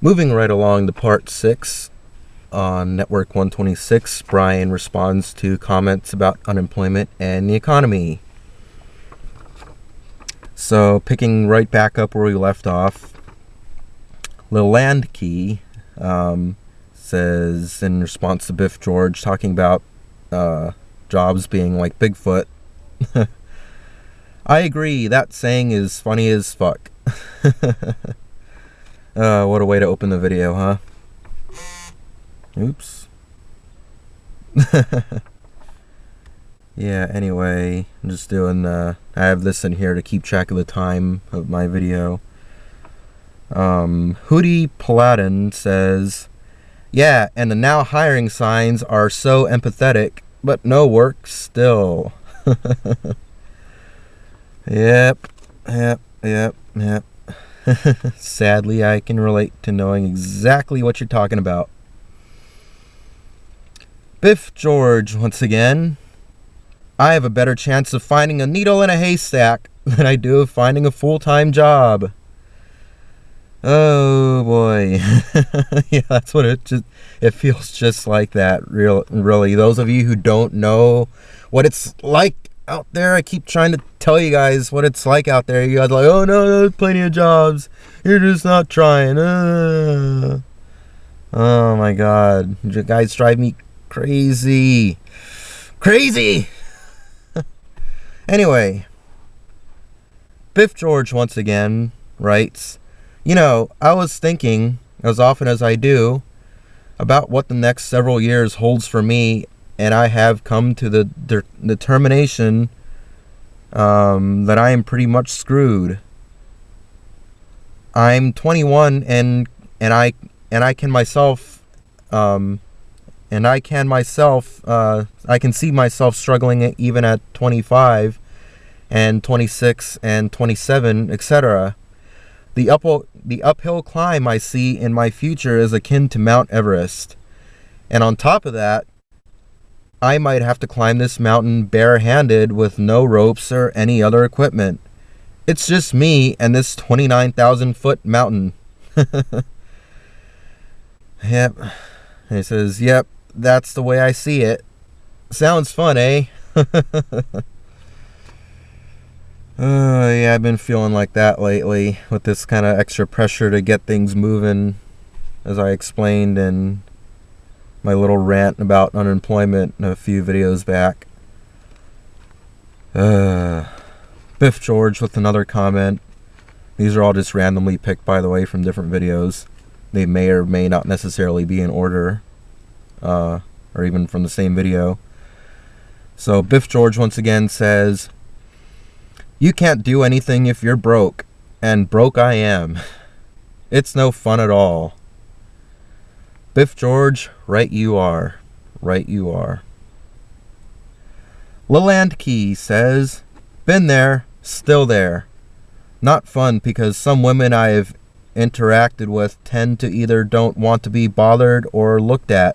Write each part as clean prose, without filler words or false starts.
Moving right along to part 6 on Network 126, Brian responds to comments about unemployment and the economy. So, picking right back up where we left off, LELANDKE says, in response to Biff George, talking about jobs being like Bigfoot, I agree, that saying is funny as fuck. What a way to open the video, huh? Oops. Yeah, anyway, I'm just doing, I have this in here to keep track of the time of my video. HOOTIEPALADIN says, yeah, and the now hiring signs are so empathetic, but no work still. Yep. Sadly, I can relate to knowing exactly what you're talking about. Biff George, once again. I have a better chance of finding a needle in a haystack than I do of finding a full-time job. Oh boy. Yeah, that's what it feels just like that, really. Those of you who don't know what it's like out there, I keep trying to tell you guys what it's like out there. You guys are like, oh no, there's plenty of jobs. You're just not trying. Oh my god. You guys drive me crazy. Crazy! Anyway, Biff George once again writes, you know, I was thinking, as often as I do, about what the next several years holds for me, and I have come to the determination that I am pretty much screwed. I'm 21 and I can see myself struggling even at 25 and 26 and 27, etc. The uphill climb I see in my future is akin to Mount Everest. And on top of that, I might have to climb this mountain barehanded with no ropes or any other equipment. It's just me and this 29,000-foot mountain. Yep. And he says, yep, that's the way I see it. Sounds fun, eh? Yeah, I've been feeling like that lately, with this kind of extra pressure to get things moving, as I explained in my little rant about unemployment a few videos back. Biff George with another comment. These are all just randomly picked, by the way, from different videos. They may or may not necessarily be in order, or even from the same video. So Biff George once again says, you can't do anything if you're broke, and broke I am. It's no fun at all. Biff George, right you are. Right you are. LELANDKE says, been there, still there. Not fun because some women I have interacted with tend to either don't want to be bothered or looked at,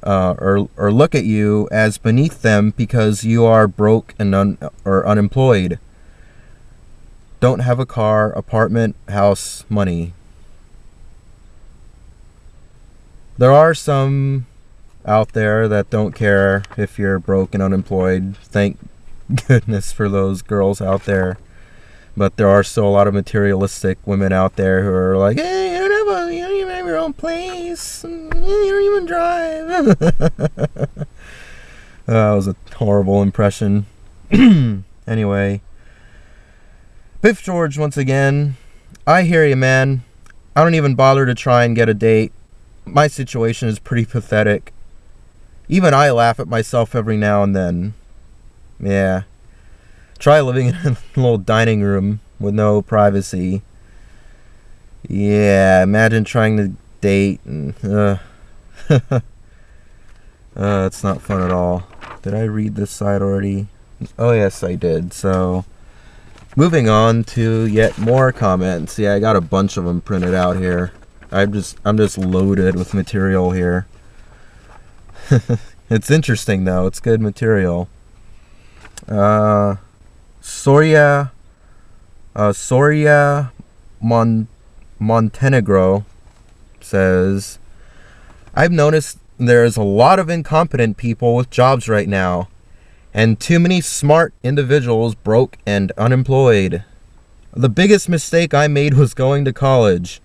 or look at you as beneath them because you are broke and or unemployed. Don't have a car, apartment, house, money. There are some out there that don't care if you're broke and unemployed. Thank goodness for those girls out there. But there are still a lot of materialistic women out there who are like, hey, you don't even have your own place. You don't even drive. That was a horrible impression. Anyway. Biff George once again. I hear you, man. I don't even bother to try and get a date. My situation is pretty pathetic. Even I laugh at myself every now and then. Yeah. Try living in a little dining room with no privacy. Yeah, imagine trying to date and it's not fun at all. Did I read this side already? Oh yes, I did. So moving on to yet more comments. Yeah, I got a bunch of them printed out here. I'm just loaded with material here. It's interesting though. It's good material. SORIA, Montenegro says, I've noticed there's a lot of incompetent people with jobs right now, and too many smart individuals broke and unemployed. The biggest mistake I made was going to college.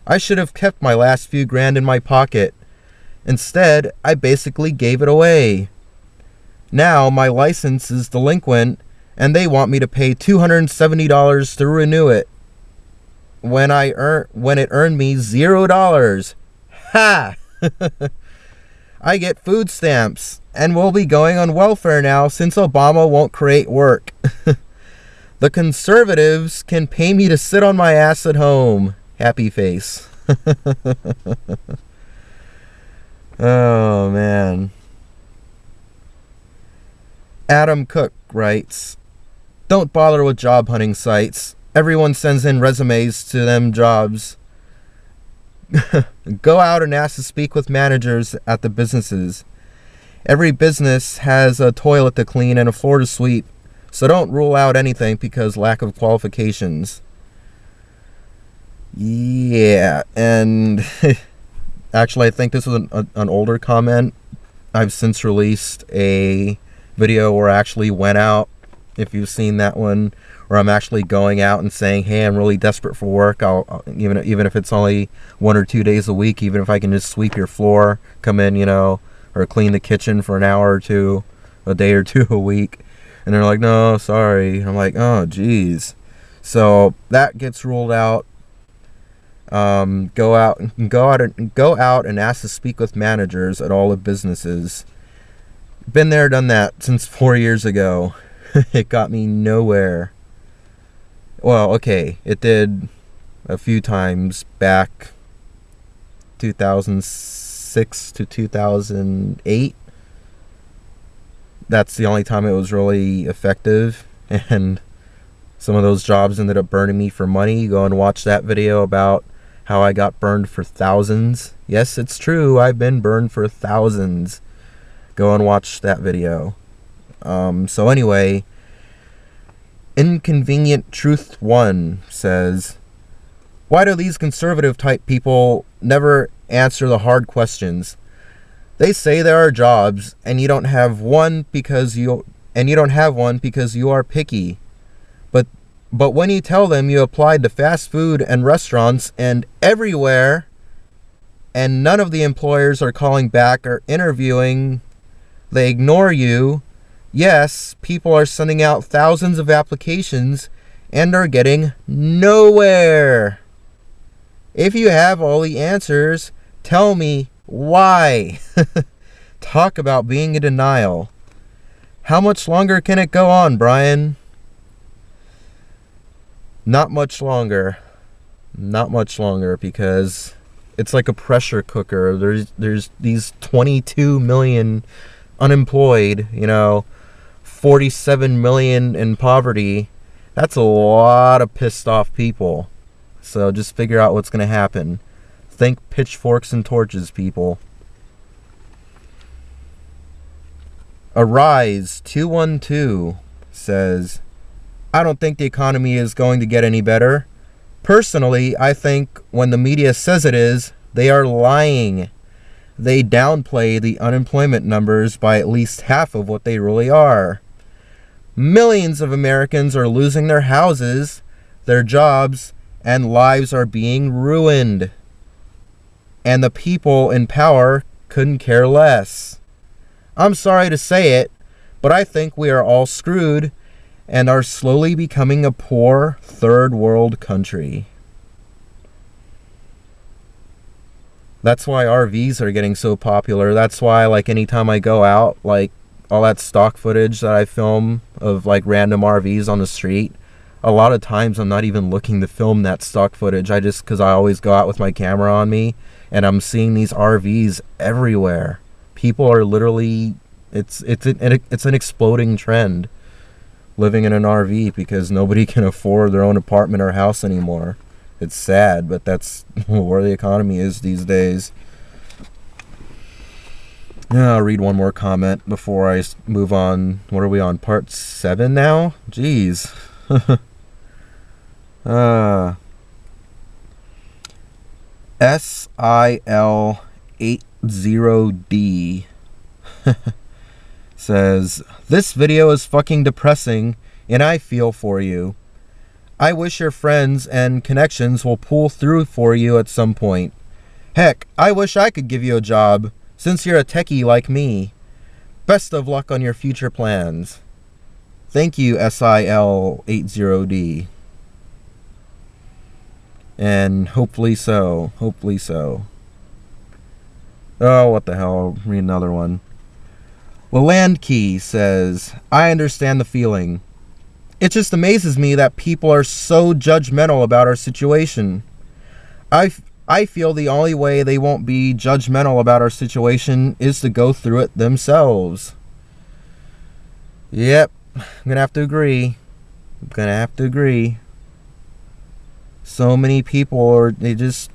I should have kept my last few grand in my pocket. Instead, I basically gave it away. Now my license is delinquent, and they want me to pay $270 to renew it when it earned me $0. Ha! I get food stamps and will be going on welfare now since Obama won't create work. The conservatives can pay me to sit on my ass at home. Happy face. Oh, man. Adam Cook writes, don't bother with job hunting sites. Everyone sends in resumes to them jobs. Go out and ask to speak with managers at the businesses. Every business has a toilet to clean and a floor to sweep, so don't rule out anything because lack of qualifications. Yeah, and actually I think this was an older comment. I've since released a video where I actually went out, if you've seen that one, where I'm actually going out and saying, hey, I'm really desperate for work. I'll even if it's only 1 or 2 days a week, even if I can just sweep your floor, come in, or clean the kitchen for an hour or two, a day or two a week. And they're like, no, sorry. I'm like, oh, geez. So that gets ruled out. Go out and ask to speak with managers at all the businesses. Been there, done that since 4 years ago. It got me nowhere. Well, okay, it did a few times back 2006 to 2008. That's the only time it was really effective, and some of those jobs ended up burning me for money. Go and watch that video about how I got burned for thousands. Yes, it's true, I've been burned for thousands. Go and watch that video. So anyway, Inconvenient Truth 1 says, why do these conservative type people never answer the hard questions? They say there are jobs and you don't have one because you are picky. But when you tell them you applied to fast food and restaurants and everywhere, and none of the employers are calling back or interviewing, they ignore you. Yes, people are sending out thousands of applications and are getting nowhere. If you have all the answers, tell me why. Talk about being in denial. How much longer can it go on, Brian? Not much longer. Not much longer, because it's like a pressure cooker. There's these 22 million unemployed, 47 million in poverty. That's a lot of pissed off people. So just figure out what's going to happen. Think pitchforks and torches, people. Arise 212 says, I don't think the economy is going to get any better. Personally, I think when the media says it is, they are lying. They downplay the unemployment numbers by at least half of what they really are. Millions of Americans are losing their houses, their jobs, and lives are being ruined. And the people in power couldn't care less. I'm sorry to say it, but I think we are all screwed and are slowly becoming a poor third world country. That's why RVs are getting so popular. That's why, anytime I go out, all that stock footage that I film of, random RVs on the street, a lot of times I'm not even looking to film that stock footage. Because I always go out with my camera on me, and I'm seeing these RVs everywhere. People are literally, it's an exploding trend, living in an RV, because nobody can afford their own apartment or house anymore. It's sad, but that's where the economy is these days. Yeah, I'll read one more comment before I move on. What are we on? Part 7 now? Jeez. SIL80D says, this video is fucking depressing and I feel for you. I wish your friends and connections will pull through for you at some point. Heck, I wish I could give you a job since you're a techie like me. Best of luck on your future plans. Thank you, SIL80D. And hopefully so. Hopefully so. Oh, what the hell. I'll read another one. LELANDKE says, I understand the feeling. It just amazes me that people are so judgmental about our situation. I feel the only way they won't be judgmental about our situation is to go through it themselves. Yep, I'm gonna have to agree. So many people they just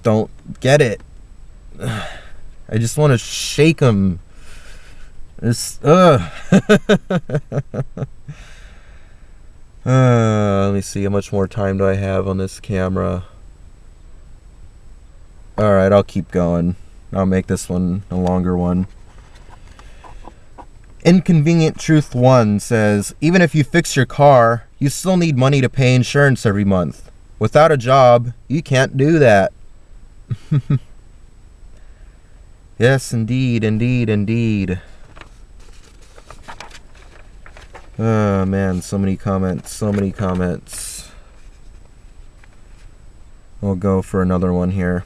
don't get it. I just want to shake them. Let me see, how much more time do I have on this camera? Alright, I'll keep going. I'll make this one a longer one. Inconvenient Truth 1 says, even if you fix your car, you still need money to pay insurance every month. Without a job, you can't do that. Yes, indeed, indeed, indeed. Oh man, so many comments, so many comments. We'll go for another one here.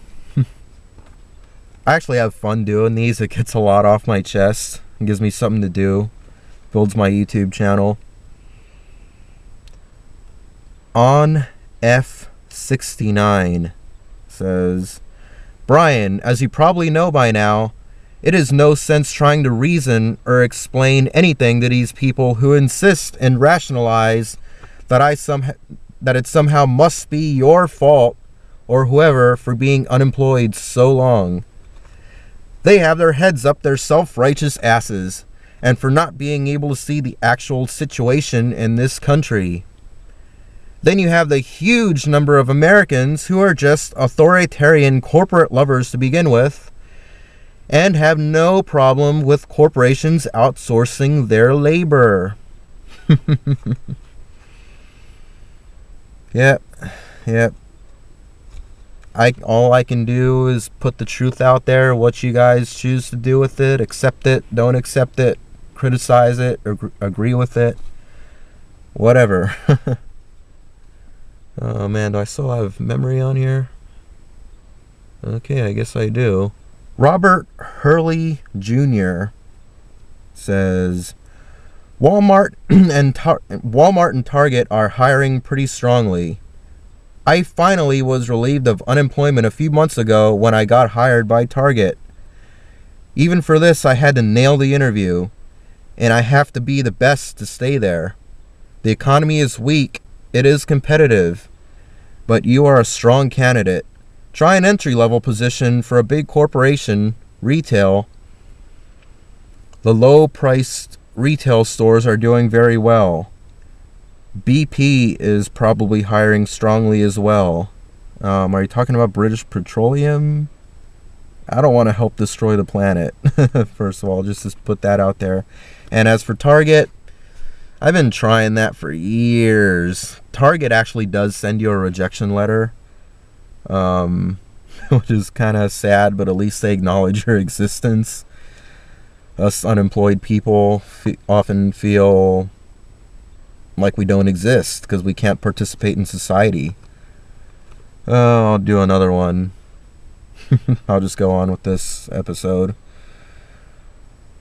I actually have fun doing these. It gets a lot off my chest. It gives me something to do. Builds my YouTube channel. On F69 says, Brian, as you probably know by now, it is no sense trying to reason or explain anything to these people who insist and rationalize that it somehow must be your fault or whoever for being unemployed so long. They have their heads up their self-righteous asses and for not being able to see the actual situation in this country. Then you have the huge number of Americans who are just authoritarian corporate lovers to begin with and have no problem with corporations outsourcing their labor. Yep. All I can do is put the truth out there. What you guys choose to do with it, accept it, don't accept it, criticize it, or agree with it, whatever. Oh man, do I still have memory on here? Okay, I guess I do. Robert Hurley Jr. says, Walmart and Target are hiring pretty strongly. I finally was relieved of unemployment a few months ago when I got hired by Target. Even for this, I had to nail the interview, and I have to be the best to stay there. The economy is weak, it is competitive, but you are a strong candidate. Try an entry-level position for a big corporation, retail. The low-priced retail stores are doing very well. BP is probably hiring strongly as well. Are you talking about British Petroleum? I don't want to help destroy the planet. First of all, just to put that out there. And as for Target, I've been trying that for years. Target actually does send you a rejection letter, which is kind of sad, but at least they acknowledge your existence. Us unemployed people often feel like we don't exist because we can't participate in society. Oh, I'll do another one. I'll just go on with this episode.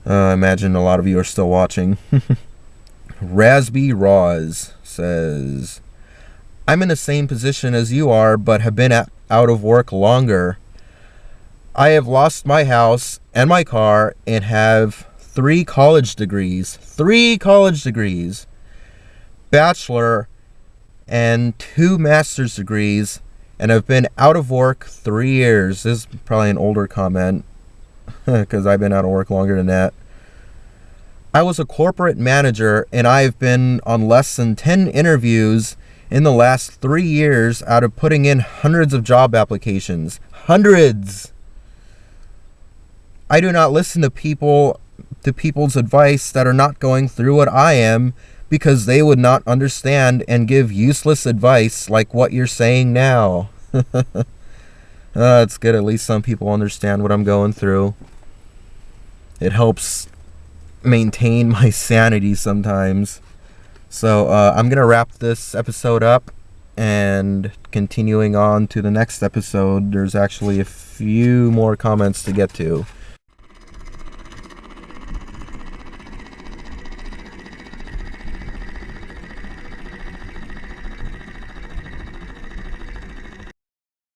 I imagine a lot of you are still watching. RAZZBY says, I'm in the same position as you are, but have been out of work longer. I have lost my house and my car and have 3 college degrees. 3 college degrees. Bachelor and 2 master's degrees, and have been out of work 3 years. This is probably an older comment because I've been out of work longer than that. I was a corporate manager and I've been on less than 10 interviews in the last 3 years out of putting in hundreds of job applications. Hundreds. I do not listen to people's advice that are not going through what I am, because they would not understand and give useless advice like what you're saying now. That's good. At least some people understand what I'm going through. It helps maintain my sanity sometimes. So I'm going to wrap this episode up, and continuing on to the next episode, there's actually a few more comments to get to.